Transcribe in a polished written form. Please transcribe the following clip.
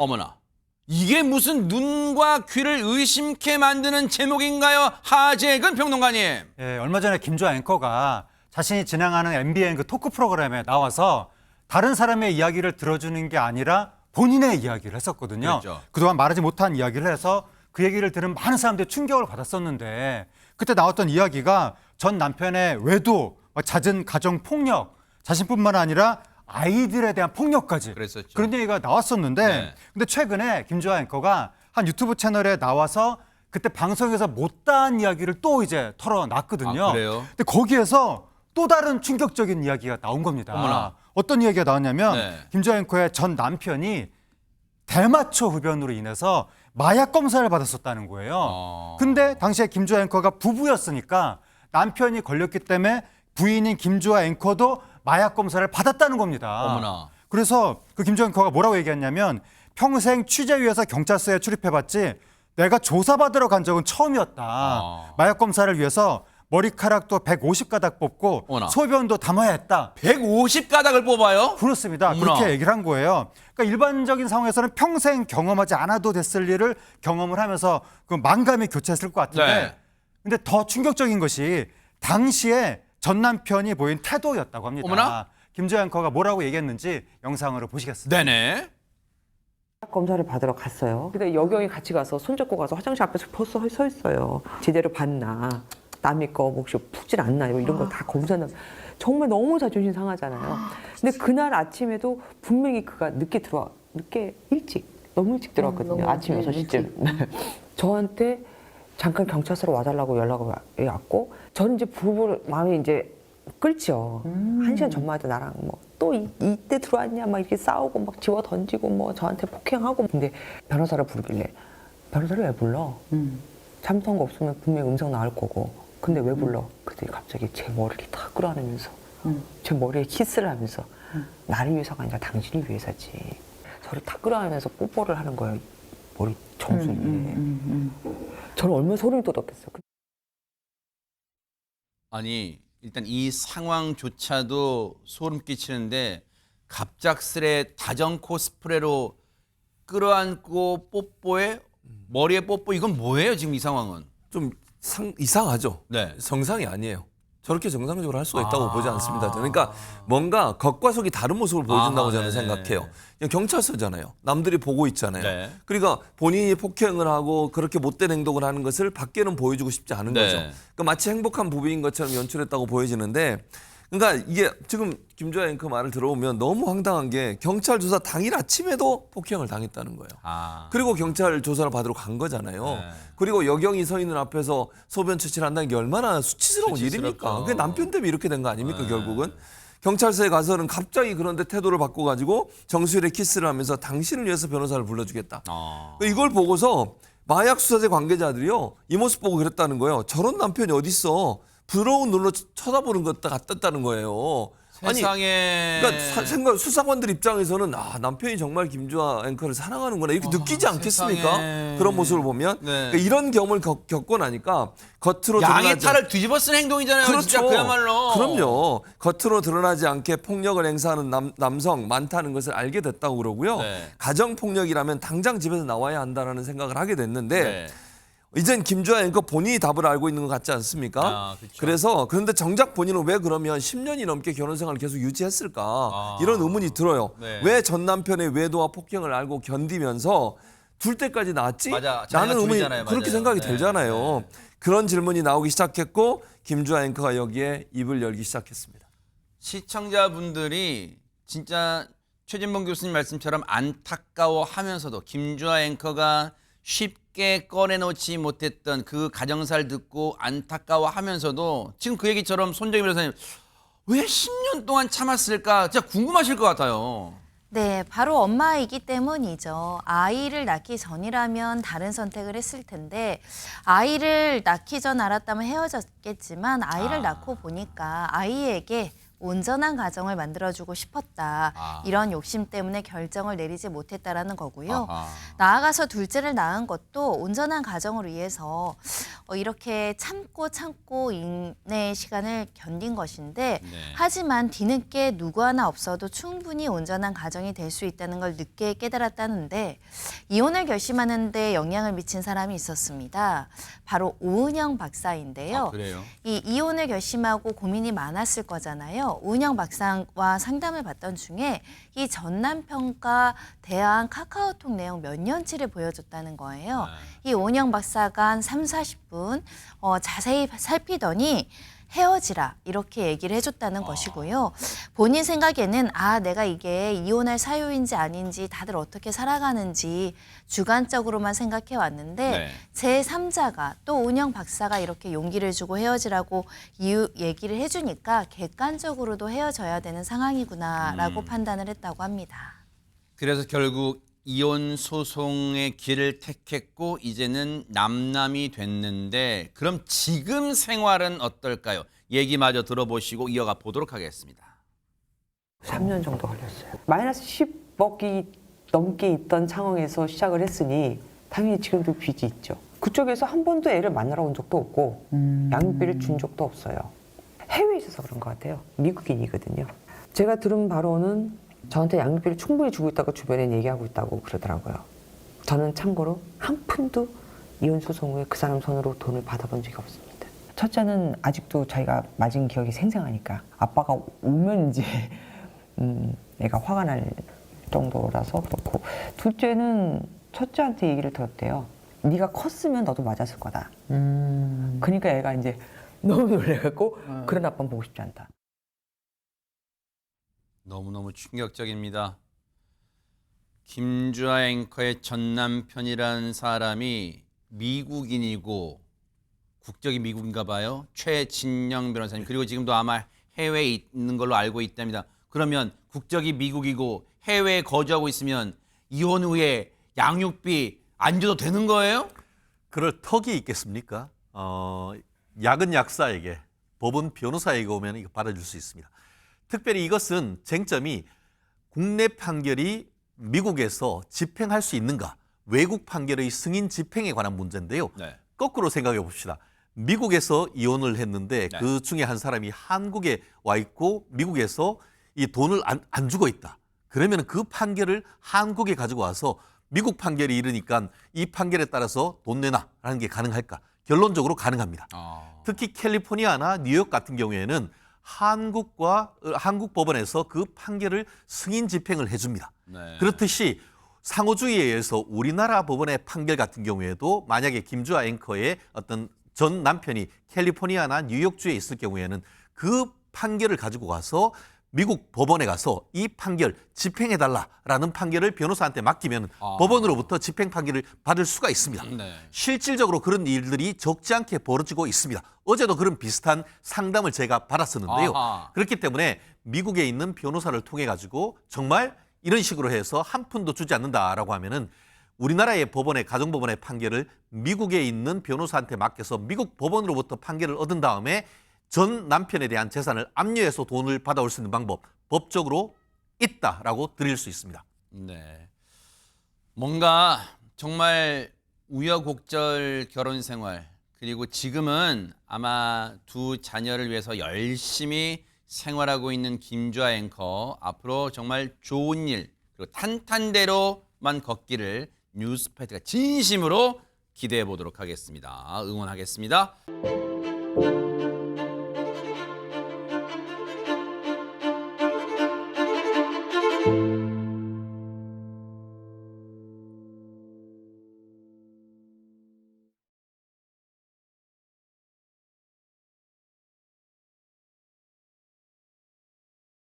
어머나. 이게 무슨 눈과 귀를 의심케 만드는 제목인가요? 하재근 평론가님. 예, 얼마 전에 김주아 앵커가 자신이 진행하는 MBN 그 토크 프로그램에 나와서 다른 사람의 이야기를 들어주는 게 아니라 본인의 이야기를 했었거든요. 그렇죠. 그동안 말하지 못한 이야기를 해서 그 얘기를 들은 많은 사람들이 충격을 받았었는데 그때 나왔던 이야기가 전 남편의 외도, 잦은 가정 폭력, 자신뿐만 아니라 아이들에 대한 폭력까지 그랬었죠. 그런 얘기가 나왔었는데 네. 근데 최근에 김주아 앵커가 한 유튜브 채널에 나와서 그때 방송에서 못다한 이야기를 또 이제 털어놨거든요. 아, 그래요? 근데 거기에서 또 다른 충격적인 이야기가 나온 겁니다. 어머나. 어떤 이야기가 나왔냐면 네. 김주아 앵커의 전 남편이 대마초 흡연으로 인해서 마약 검사를 받았었다는 거예요. 근데 당시에 김주아 앵커가 부부였으니까 남편이 걸렸기 때문에 부인인 김주아 앵커도 마약 검사를 받았다는 겁니다. 어머나. 그래서 그 김주아 앵커가 뭐라고 얘기했냐면 평생 취재 위해서 경찰서에 출입해봤지 내가 조사받으러 간 적은 처음이었다. 마약 검사를 위해서 머리카락도 150가닥 뽑고 어머나. 소변도 담아야 했다. 150가닥을 뽑아요? 그렇습니다. 어머나. 그렇게 얘기를 한 거예요. 그러니까 일반적인 상황에서는 평생 경험하지 않아도 됐을 일을 경험을 하면서 그 만감이 교차했을 것 같은데 네. 근데 더 충격적인 것이 당시에 전 남편이 보인 태도였다고 합니다. 어머나. 김주아 앵커가 뭐라고 얘기했는지 영상으로 보시겠습니다. 네네. 검사를 받으러 갔어요. 근데 여경이 같이 가서 손잡고 가서 화장실 앞에서 벌써 서 있어요. 제대로 봤나, 남의 거 혹시 푹질 않나 이런 거 다 검사나. 정말 너무 자존심 상하잖아요. 근데 그날 아침에도 분명히 그가 늦게 너무 일찍 들어왔거든요. 너무 아침 6시쯤. 저한테 잠깐 경찰서로 와달라고 연락이 왔고, 저는 이제 부부 마음이 이제 끓죠. 1시간 전만 해도 나랑 뭐 또 이때 들어왔냐 막 이렇게 싸우고 막 집어 던지고 뭐 저한테 폭행하고. 근데 변호사를 부르길래 변호사를 왜 불러? 잘못한 거 없으면 분명히 음성 나올 거고. 근데 왜 불러? 그랬더니 갑자기 제 머리를 탁 끌어안으면서 제 머리에 키스를 하면서 나를 위해서가 아니라 당신을 위해서지. 저를 탁 끌어안으면서 뽀뽀를 하는 거예요. 머리 정수 위에. 저는 얼마나 소름이 돋았겠어요. 아니 일단 이 상황조차도 소름 끼치는데 갑작스레 다정 코스프레로 끌어안고 뽀뽀에 머리에 뽀뽀 이건 뭐예요 지금 이 상황은? 좀 이상하죠. 네. 정상이 아니에요. 저렇게 정상적으로 할 수가 있다고 보지 않습니다. 그러니까 뭔가 겉과 속이 다른 모습을 보여준다고 저는 네네. 생각해요. 그냥 경찰서잖아요. 남들이 보고 있잖아요. 네. 그러니까 본인이 폭행을 하고 그렇게 못된 행동을 하는 것을 밖에는 보여주고 싶지 않은 네. 거죠. 그러니까 마치 행복한 부부인 것처럼 연출했다고 보여지는데 그러니까 이게 지금 김주아 앵커 말을 들어보면 너무 황당한 게 경찰 조사 당일 아침에도 폭행을 당했다는 거예요. 그리고 경찰 조사를 받으러 간 거잖아요. 네. 그리고 여경이 서 있는 앞에서 소변 처치를 한다는 게 얼마나 수치스러운 수치스럽죠. 일입니까? 그게 남편 때문에 이렇게 된 거 아닙니까, 네. 결국은? 경찰서에 가서는 갑자기 그런데 태도를 바꿔가지고 정수일에 키스를 하면서 당신을 위해서 변호사를 불러주겠다. 이걸 보고서 마약 수사대 관계자들이요. 이 모습 보고 그랬다는 거예요. 저런 남편이 어딨어. 부러운 눈으로 쳐다보는 것 같았다는 거예요. 세상에. 그러니까 수사관들 입장에서는 남편이 정말 김주아 앵커를 사랑하는구나 이렇게 느끼지 않겠습니까? 세상에. 그런 모습을 보면 네. 그러니까 이런 경험을 겪고 나니까 겉으로 양의 드러나지 탈을 뒤집어 쓴 행동이잖아요. 그렇죠. 진짜 그야말로. 그럼요. 겉으로 드러나지 않게 폭력을 행사하는 남성 많다는 것을 알게 됐다고 그러고요. 네. 가정폭력이라면 당장 집에서 나와야 한다라는 생각을 하게 됐는데 네. 이젠 김주아 앵커 본인이 답을 알고 있는 것 같지 않습니까? 그렇죠. 그래서 그런데 정작 본인은 왜 그러면 10년이 넘게 결혼 생활을 계속 유지했을까? 이런 의문이 들어요. 네. 왜 전 남편의 외도와 폭행을 알고 견디면서 둘 때까지 낳았지? 맞아. 자기가 라는 의문이 둘이잖아요. 그렇게 맞아요. 생각이 네. 들잖아요. 네. 그런 질문이 나오기 시작했고 김주아 앵커가 여기에 입을 열기 시작했습니다. 시청자분들이 진짜 최진봉 교수님 말씀처럼 안타까워하면서도 김주아 앵커가 쉽게 꺼내놓지 못했던 그 가정사를 듣고 안타까워하면서도 지금 그 얘기처럼 손정희 변호사님 왜 10년 동안 참았을까 진짜 궁금하실 것 같아요. 네, 바로 엄마이기 때문이죠. 아이를 낳기 전이라면 다른 선택을 했을 텐데 아이를 낳기 전 알았다면 헤어졌겠지만 아이를 낳고 보니까 아이에게 온전한 가정을 만들어주고 싶었다. 아. 이런 욕심 때문에 결정을 내리지 못했다라는 거고요. 아하. 나아가서 둘째를 낳은 것도 온전한 가정을 위해서 이렇게 참고 인내의 시간을 견딘 것인데 네. 하지만 뒤늦게 누구 하나 없어도 충분히 온전한 가정이 될 수 있다는 걸 늦게 깨달았다는데 이혼을 결심하는 데 영향을 미친 사람이 있었습니다. 바로 오은영 박사인데요. 아, 그래요? 이 이혼을 결심하고 고민이 많았을 거잖아요. 오은영 박사와 상담을 받던 중에 이 전 남편과 대화한 카카오톡 내용 몇 년치를 보여줬다는 거예요. 이 오은영 박사가 한 30-40분 자세히 살피더니 헤어지라 이렇게 얘기를 해줬다는 것이고요. 본인 생각에는 내가 이게 이혼할 사유인지 아닌지 다들 어떻게 살아가는지 주관적으로만 생각해 왔는데 네. 제3자가 또 오은영 박사가 이렇게 용기를 주고 헤어지라고 이유 얘기를 해주니까 객관적으로도 헤어져야 되는 상황이구나라고 판단을 했다고 합니다. 그래서 결국 이혼 소송의 길을 택했고 이제는 남남이 됐는데 그럼 지금 생활은 어떨까요? 얘기마저 들어보시고 이어가 보도록 하겠습니다. 3년 정도 걸렸어요. 마이너스 10억이 넘게 있던 상황에서 시작을 했으니 당연히 지금도 빚이 있죠. 그쪽에서 한 번도 애를 만나러 온 적도 없고 양육비를 준 적도 없어요. 해외에 있어서 그런 것 같아요. 미국인이거든요. 제가 들은 바로는 저한테 양육비를 충분히 주고 있다고 주변에 얘기하고 있다고 그러더라고요. 저는 참고로 한 푼도 이혼 소송 후에 그 사람 손으로 돈을 받아본 적이 없습니다. 첫째는 아직도 자기가 맞은 기억이 생생하니까 아빠가 오면 이제 애가 화가 날 정도라서 그렇고, 둘째는 첫째한테 얘기를 들었대요. 네가 컸으면 너도 맞았을 거다. 그러니까 애가 이제 너무 놀래갖고 그런 아빠는 보고 싶지 않다. 너무너무 충격적입니다. 김주아 앵커의 전 남편이라는 사람이 미국인이고 국적이 미국인가 봐요. 최진영 변호사님. 그리고 지금도 아마 해외에 있는 걸로 알고 있답니다. 그러면 국적이 미국이고 해외에 거주하고 있으면 이혼 후에 양육비 안 줘도 되는 거예요? 그럴 턱이 있겠습니까? 약은 약사에게, 법은 변호사에게 오면 이거 받아줄 수 있습니다. 특별히 이것은 쟁점이 국내 판결이 미국에서 집행할 수 있는가, 외국 판결의 승인 집행에 관한 문제인데요. 네. 거꾸로 생각해 봅시다. 미국에서 이혼을 했는데 네. 그 중에 한 사람이 한국에 와 있고 미국에서 이 돈을 안 주고 있다. 그러면 그 판결을 한국에 가지고 와서 미국 판결이 이르니까 이 판결에 따라서 돈 내놔라는 게 가능할까? 결론적으로 가능합니다. 특히 캘리포니아나 뉴욕 같은 경우에는 한국 법원에서 그 판결을 승인 집행을 해줍니다. 네. 그렇듯이 상호주의에 의해서 우리나라 법원의 판결 같은 경우에도 만약에 김주아 앵커의 어떤 전 남편이 캘리포니아나 뉴욕주에 있을 경우에는 그 판결을 가지고 가서 미국 법원에 가서 이 판결 집행해달라라는 판결을 변호사한테 맡기면 법원으로부터 집행 판결을 받을 수가 있습니다. 네. 실질적으로 그런 일들이 적지 않게 벌어지고 있습니다. 어제도 그런 비슷한 상담을 제가 받았었는데요. 아하. 그렇기 때문에 미국에 있는 변호사를 통해 가지고 정말 이런 식으로 해서 한 푼도 주지 않는다라고 하면은 우리나라의 법원의 가정법원의 판결을 미국에 있는 변호사한테 맡겨서 미국 법원으로부터 판결을 얻은 다음에 전 남편에 대한 재산을 압류해서 돈을 받아올 수 있는 방법, 법적으로 있다라고 드릴 수 있습니다. 네. 뭔가 정말 우여곡절 결혼 생활, 그리고 지금은 아마 두 자녀를 위해서 열심히 생활하고 있는 김주아 앵커, 앞으로 정말 좋은 일 그리고 탄탄대로만 걷기를 뉴스패트가 진심으로 기대해 보도록 하겠습니다. 응원하겠습니다.